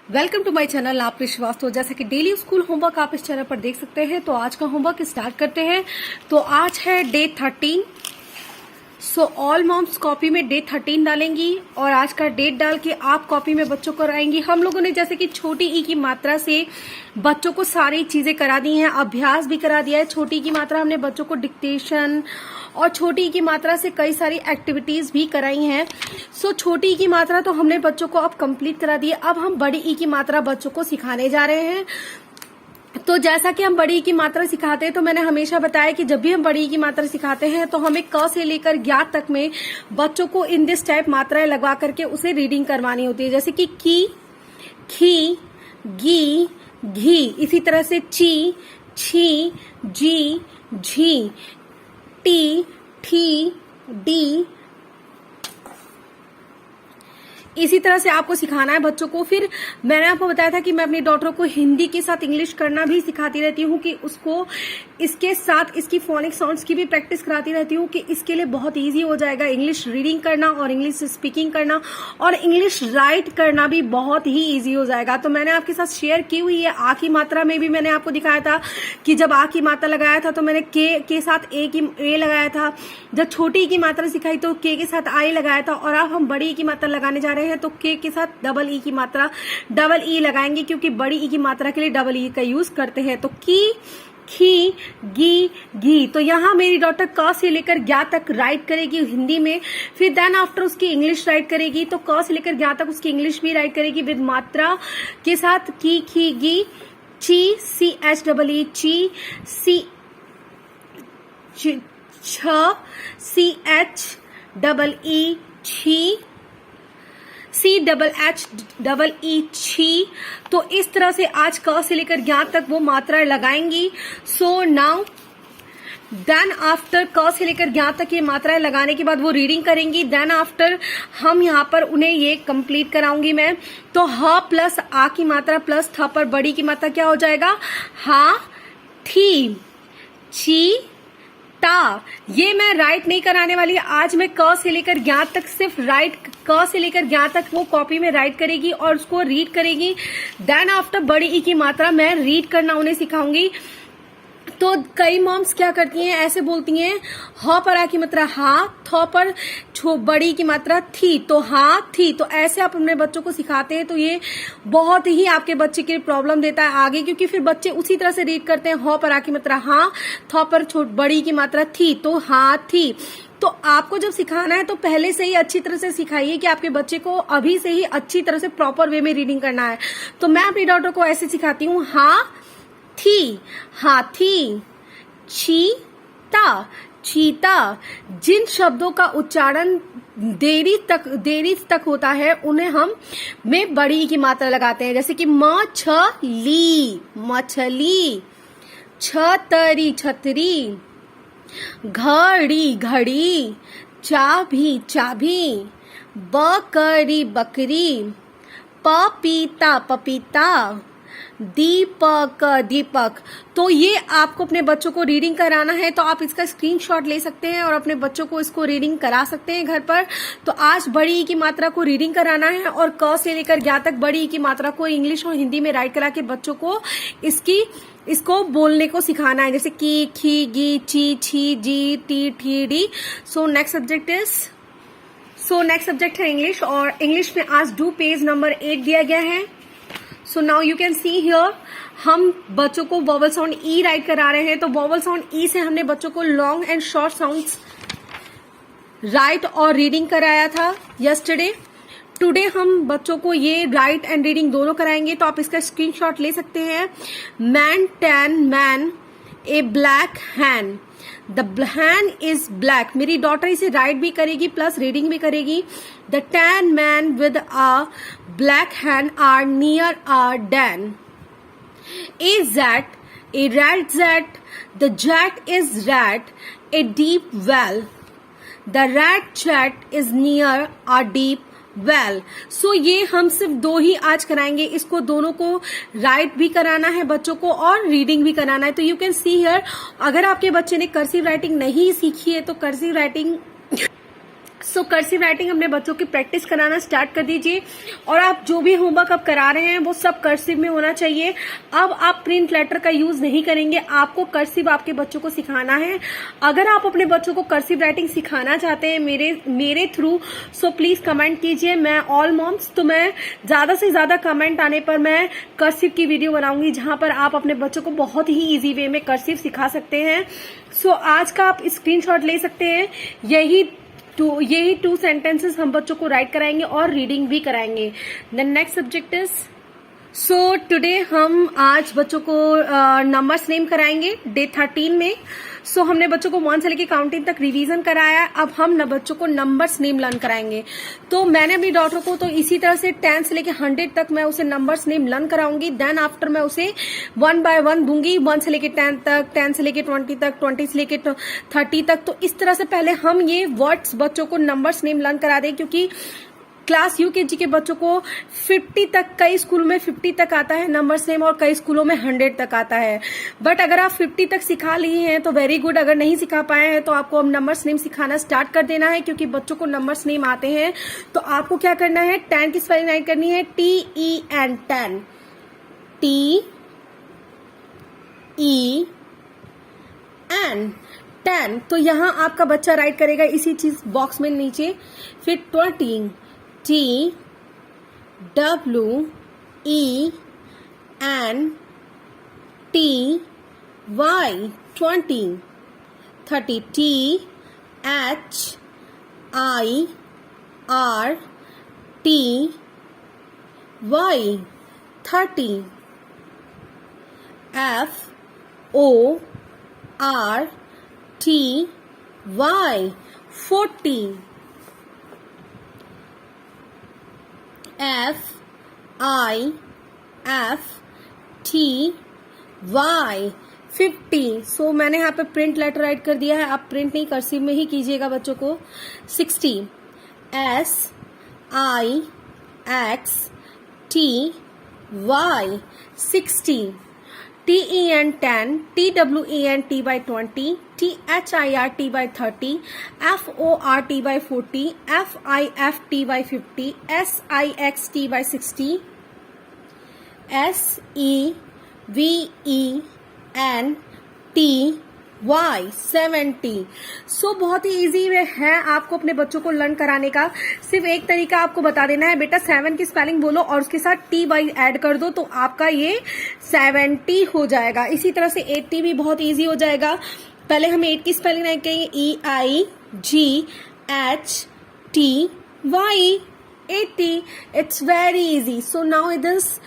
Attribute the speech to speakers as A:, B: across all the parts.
A: Welcome to my channel आप श्रीवास्तव। जैसा कि डेली स्कूल होमवर्क आप इस चैनल पर देख सकते हैं, तो आज का होमवर्क स्टार्ट करते हैं। तो आज है day 13। So all moms copy में डे 13 डालेंगी और आज का डेट डाल के आप कॉपी में बच्चों को कराएंगी। हम लोगों ने जैसे कि छोटी ई की मात्रा से बच्चों को सारी चीजें करा दी हैं, अभ्यास भी करा दिया है। छोटी की मात्रा हमने बच्चों को डिक्टेशन और छोटी की मात्रा से कई सारी एक्टिविटीज भी कराई हैं। सो छोटी की मात्रा तो हमने बच्चों को अब कंप्लीट करा दी है। अब हम बड़ी ई की मात्रा बच्चों को सिखाने जा रहे हैं। तो जैसा कि हम बड़ी ई की मात्रा सिखाते हैं, तो मैंने हमेशा बताया कि जब भी हम बड़ी ई की मात्रा सिखाते हैं तो हमें क से लेकर ज्ञ तक में बच्चों को इन दिस टाइप मात्राएं लगवा करके उसे रीडिंग करवानी होती है। जैसे कि की, खी, गी, घी, इसी तरह से ची, छी, जी, झी, टी, ठी, डी, इसी तरह से आपको सिखाना है बच्चों को। फिर मैंने आपको बताया था कि मैं अपनी डॉटर को हिंदी के साथ इंग्लिश करना भी सिखाती रहती हूँ, कि उसको इसके साथ इसकी फोनिक साउंड्स की भी प्रैक्टिस कराती रहती हूँ, कि इसके लिए बहुत इजी हो जाएगा इंग्लिश रीडिंग करना और इंग्लिश स्पीकिंग करना और इंग्लिश राइट करना भी बहुत ही इजी हो जाएगा। तो मैंने आपके साथ शेयर की हुई है। आ की मात्रा में भी मैंने आपको दिखाया था कि जब आ की मात्रा लगाया था तो मैंने के साथ ए लगाया था। जब छोटी की मात्रा सिखाई तो के साथ आई लगाया था। और अब हम बड़ी की मात्रा लगाने जा रहे हैं तो के साथ डबल ई की मात्रा डबल ई लगाएंगे, क्योंकि बड़ी ई की मात्रा के लिए डबल ई का यूज करते हैं। तो की, खी, गी, घी। तो यहाँ मेरी डॉटर क से लेकर ज्ञ तक राइट करेगी हिंदी में। फिर देन आफ्टर उसकी इंग्लिश राइट करेगी। तो क से लेकर ज्ञ तक उसकी इंग्लिश भी राइट करेगी विद मात्रा के साथ। की, खी, गी, ची, सी एच डबल ई, ची, सी, छ, सी एच डबल ई, छी, C double H double E, छी। तो इस तरह से आज क से लेकर ज्ञ तक वो मात्रा लगाएंगी। सो नाउ देन आफ्टर क से लेकर ज्ञ तक ये मात्राएं लगाने के बाद वो रीडिंग करेंगी। देन आफ्टर हम यहाँ पर उन्हें ये कंप्लीट कराऊंगी मैं। तो ह प्लस आ की मात्रा प्लस थ पर बड़ी की मात्रा क्या हो जाएगा? हा, थी, ची, ता। ये मैं राइट नहीं कराने वाली। आज मैं क से लेकर ज्ञ तक सिर्फ राइट, क से लेकर ज्ञ तक वो कॉपी में राइट करेगी और उसको रीड करेगी। देन आफ्टर बड़ी ई की मात्रा मैं रीड करना उन्हें सिखाऊंगी। तो कई मॉम्स क्या करती हैं, ऐसे बोलती हैं ह पर आ की मात्रा हा, थ पर बड़ी की मात्रा थी, तो हा, थी। तो ऐसे आप अपने बच्चों को सिखाते हैं तो ये बहुत ही आपके बच्चे के लिए प्रॉब्लम देता है आगे, क्योंकि फिर बच्चे उसी तरह से रीड करते हैं। ह पर आ की मात्रा हा, थ पर बड़ी की मात्रा थी, तो हा, थी। तो आपको जब सिखाना है तो पहले से ही अच्छी तरह से सिखाइए कि आपके बच्चे को अभी से ही अच्छी तरह से प्रॉपर वे में रीडिंग करना है। तो मैं अपनी डॉटर को ऐसे सिखाती हूँ, हा, थी, हाथी, चीता, चीता। जिन शब्दों का उच्चारण देरी तक होता है उन्हें हम में बड़ी की मात्रा लगाते हैं। जैसे कि मछली, मछली, छतरी, छतरी, घड़ी, घड़ी, चाबी, चाबी, बकरी, बकरी, पपीता, पपीता, दीपक, दीपक। तो ये आपको अपने बच्चों को रीडिंग कराना है तो आप इसका स्क्रीनशॉट ले सकते हैं और अपने बच्चों को इसको रीडिंग करा सकते हैं घर पर। तो आज बड़ी ई की मात्रा को रीडिंग कराना है और क से लेकर ज्ञ तक बड़ी ई की मात्रा को इंग्लिश और हिंदी में राइट करा के बच्चों को इसको बोलने को सिखाना है। जैसे की, खी, गी, ची, छी, जी, टी, ठी, डी। सो नेक्स्ट सब्जेक्ट है इंग्लिश, और इंग्लिश में आज डू पेज नंबर 8 दिया गया है। So now you can see here, हम बच्चों को वॉवल साउंड ई राइट करा रहे हैं। तो वॉवल साउंड ई से हमने बच्चों को long and short sounds right और रीडिंग कराया था यस्टरडे। टुडे हम बच्चों को ये राइट एंड रीडिंग दोनों कराएंगे। तो आप इसका स्क्रीनशॉट ले सकते हैं। Man, tan, man, a black hen, the hen is black. मेरी डॉटर इसे राइट भी करेगी प्लस रीडिंग भी करेगी। The tan man with a black hen are near a den. A jet, a rat jet, the jet is rat, a deep well, the rat chat is near a deep well. So ये हम सिर्फ दो ही आज कराएंगे। इसको दोनों को right भी कराना है बच्चों को और रीडिंग भी कराना है। तो यू कैन सी हियर, अगर आपके बच्चे ने कर्सिव राइटिंग नहीं सीखी है तो cursive writing so cursive writing अपने बच्चों की प्रैक्टिस कराना स्टार्ट कर दीजिए और आप जो भी होमवर्क अब करा रहे हैं वो सब कर्सिव में होना चाहिए। अब आप प्रिंट लेटर का यूज नहीं करेंगे, आपको कर्सिव आपके बच्चों को सिखाना है। अगर आप अपने बच्चों को कर्सिव राइटिंग सिखाना चाहते हैं मेरे थ्रू, सो प्लीज कमेंट कीजिए। मैं ऑल मॉम्स, तो मैं ज्यादा से ज्यादा कमेंट आने पर मैं कर्सिव की वीडियो बनाऊंगी जहां पर आप अपने बच्चों को बहुत ही इजी वे में कर्सिव सिखा सकते हैं। सो आज का आप स्क्रीनशॉट ले सकते हैं। यही 2 सेंटेंसेस हम बच्चों को राइट कराएंगे और रीडिंग भी कराएंगे। The next subject is today हम आज बच्चों को नंबर्स नेम कराएंगे डे 13 में। हमने बच्चों को 1 से लेकर काउंटिंग तक रिवीजन कराया। अब हम बच्चों को नंबर्स नेम लर्न कराएंगे। तो मैंने अपनी डॉटर को तो इसी तरह से 10 से लेकर 100 तक मैं उसे नंबर्स नेम लर्न कराऊंगी। देन आफ्टर मैं उसे 1 बाय 1 दूंगी, 1 से लेकर 10 तक, 10 से लेकर 20 तक, 20 से लेकर 30 तक। तो इस तरह से पहले हम ये वर्ड्स बच्चों को नंबर्स नेम लर्न करा दें, क्योंकि क्लास यूकेजी के बच्चों को 50 तक, कई स्कूलों में 50 तक आता है नंबर्स नेम और कई स्कूलों में 100 तक आता है। बट अगर आप 50 तक सिखा लिए हैं तो वेरी गुड। अगर नहीं सिखा पाए हैं तो आपको अब नंबर्स नेम सिखाना स्टार्ट कर देना है, क्योंकि बच्चों को नंबर्स नेम आते हैं। तो आपको क्या करना है, 10 की स्पेलिंग राइट करनी है TEN, 10, TEN, 10। तो यहां आपका बच्चा राइट करेगा इसी चीज बॉक्स में नीचे। फिर 20, TWEEN, 20, 30, THIRTY, 30, FORTY, 40, FIFTY, 50। मैंने यहाँ पे प्रिंट लेटर राइट कर दिया है, आप प्रिंट नहीं कर्सिव में ही कीजिएगा बच्चों को। 60, SIXTY, 60, TEN, 10, TWENT by 20, THIRT by 30, FORT by 40, FIFT by 50, SIXT by 60, SEVENTY, 70। बहुत ही इजी वे है आपको अपने बच्चों को लर्न कराने का। सिर्फ एक तरीका आपको बता देना है, बेटा 7 की स्पेलिंग बोलो और उसके साथ TY ऐड कर दो, तो आपका ये 70 हो जाएगा। इसी तरह से 80 भी बहुत इजी हो जाएगा। पहले हम 8 की स्पेलिंग राइट करेंगे EIGHTY, 80। It's very easy. So now it is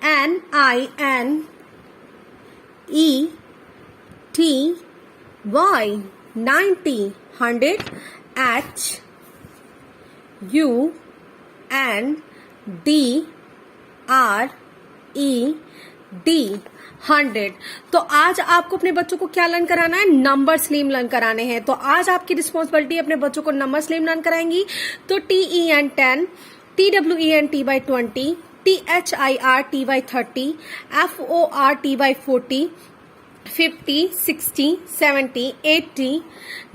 A: NINETY, 90, 100, HUNDRED, 100। तो आज आपको अपने बच्चों को क्या लर्न कराना है, नंबर्स नेम लर्न कराने हैं। तो आज आपकी रिस्पॉन्सिबिलिटी अपने बच्चों को नंबर्स नेम लर्न कराएंगी। तो TEN 10, TWENT by 20, THIRT by 30, FORT by 40, 50, 60, 70, 80,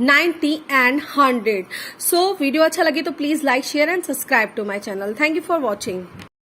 A: 90 and 100। Video अच्छा लगे तो please like, share and subscribe to my channel. Thank you for watching.